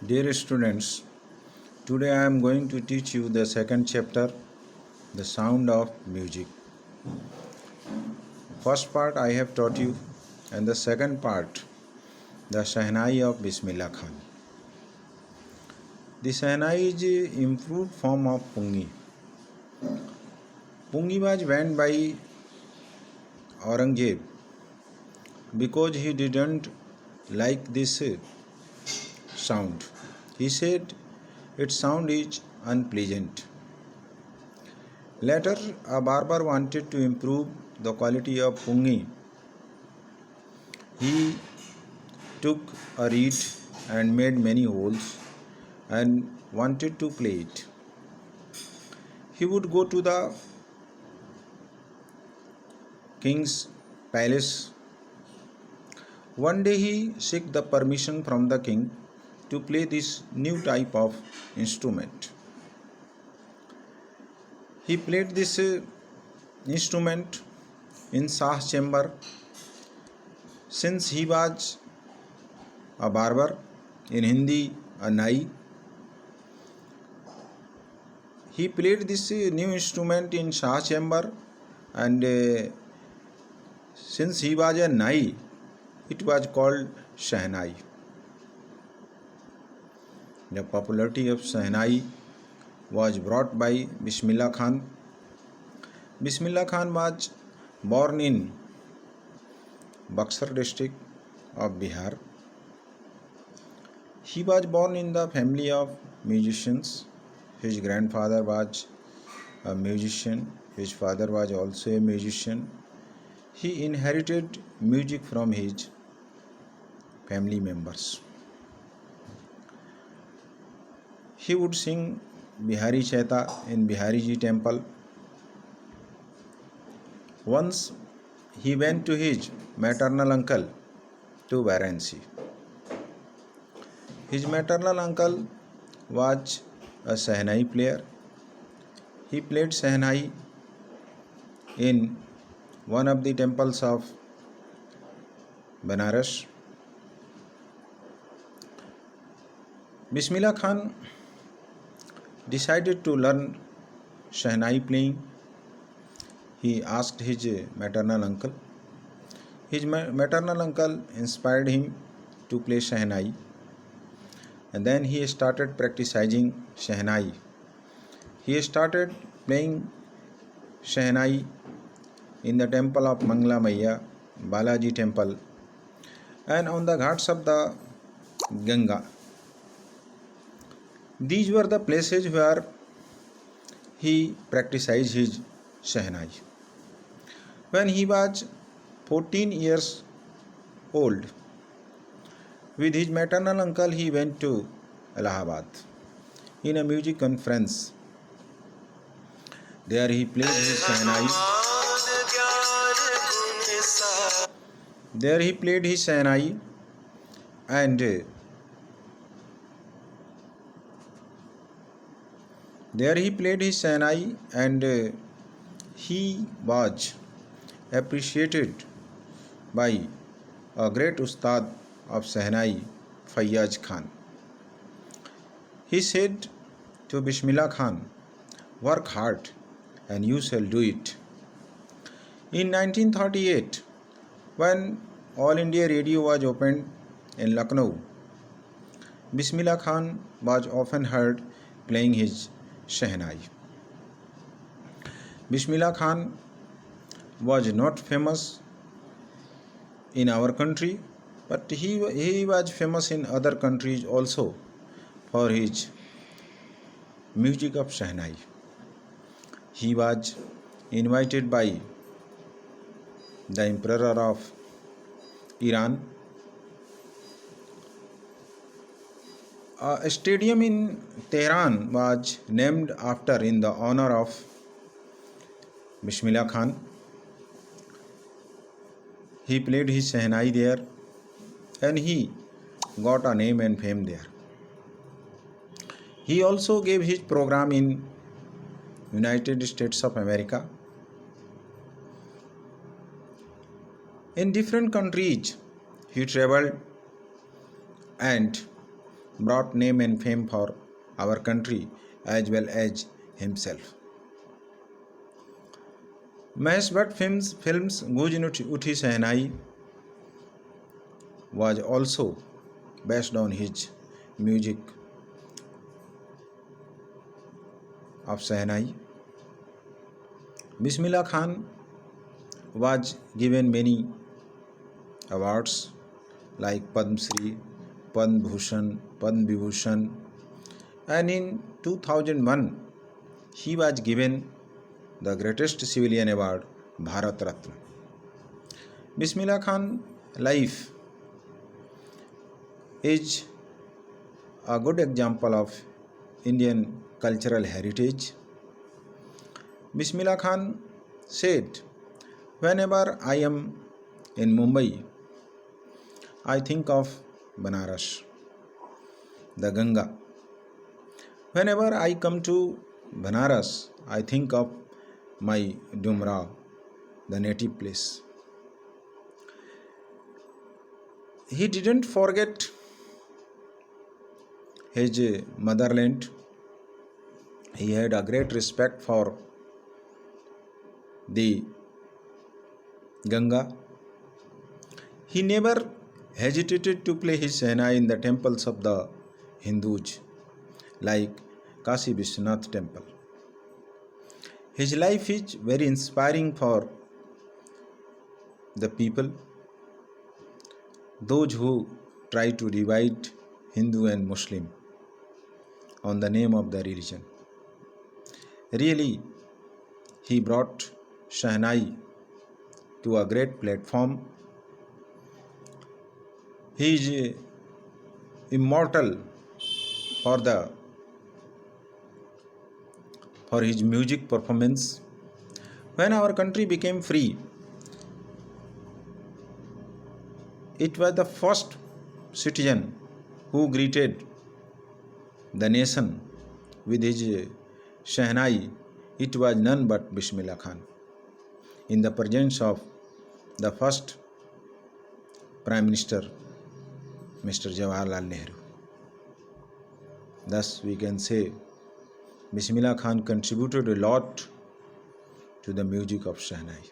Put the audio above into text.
Dear students, today I am going to teach you the second chapter, The Sound of Music. First part I have taught you, and the second part, the Shahnai of Bismillah Khan. The Shahnai is an improved form of Pungi. Pungi was banned by Aurangzeb because he didn't like this sound. He said its sound is unpleasant. Later, a barber wanted to improve the quality of pungi. He took a reed and made many holes and wanted to play it. He would go to the king's palace. One day he sought the permission from the king to play this new type of instrument. He played this instrument in Shah's chamber. Since he was a barber, in Hindi a nai, he played this new instrument in Shah's chamber, and since he was a nai, it was called Shahnai. The popularity of Shahnai was brought by Bismillah Khan. Bismillah Khan was born in Buxar district of Bihar. He was born in the family of musicians. His grandfather was a musician. His father was also a musician. He inherited music from his family members. He would sing Bihari Chaita in Bihari Ji temple. Once he went to his maternal uncle to Varanasi. His maternal uncle was a Shahnai player. He played Shahnai in one of the temples of Banaras. Bismillah Khan decided to learn Shahnai playing. He asked his maternal uncle. His maternal uncle inspired him to play Shahnai, and then he started practicing Shahnai. He started playing Shahnai in the temple of Mangla Maiya, Balaji temple, and on the ghats of the Ganga. These were the places where he practiced his Shahnai. When he was 14 years old, with his maternal uncle, he went to Allahabad in a music conference. There he played his Shahnai. There he played his Shahnai, and he was appreciated by a great Ustad of Shahnai, Fayyaz Khan. He said to Bismillah Khan, "Work hard and you shall do it." In 1938, when All India Radio was opened in Lucknow, Bismillah Khan was often heard playing his Shahnai. Bismillah Khan was not famous in our country, but he was famous in other countries also for his music of Shahnai. He was invited by the Emperor of Iran. A stadium in Tehran was named after in the honor of Bismillah Khan. He played his Shahnai there, and he got a name and fame there. He also gave his program in United States of America. In different countries he traveled, and brought name and fame for our country as well as himself. Mahesh Bhatt films Guj Uthi Sehnai was also based on his music of Sehnai. Bismillah Khan was given many awards like Padma Shri, Padma Bhushan, Padma Vibhushan, and in 2001 he was given the greatest civilian award, Bharat Ratna. Bismillah Khan life is a good example of Indian cultural heritage. Bismillah Khan said, "Whenever I am in Mumbai, I think of Banaras, the Ganga. Whenever I come to Banaras, I think of my Dumra, the native place." He didn't forget his motherland. He had a great respect for the Ganga. He never hesitated to play his Sehnai in the temples of the Hindus, like Kashi Vishwanath temple. His life is very inspiring for the people, those who try to divide Hindu and Muslim on the name of the religion. Really, he brought Sehnai to a great platform. He is immortal for his music performance. When our country became free, it was the first citizen who greeted the nation with his Sehnai. It was none but Bismillah Khan, in the presence of the first Prime Minister, Mr. Jawaharlal Nehru. Thus, we can say Bismillah Khan contributed a lot to the music of Sehnai.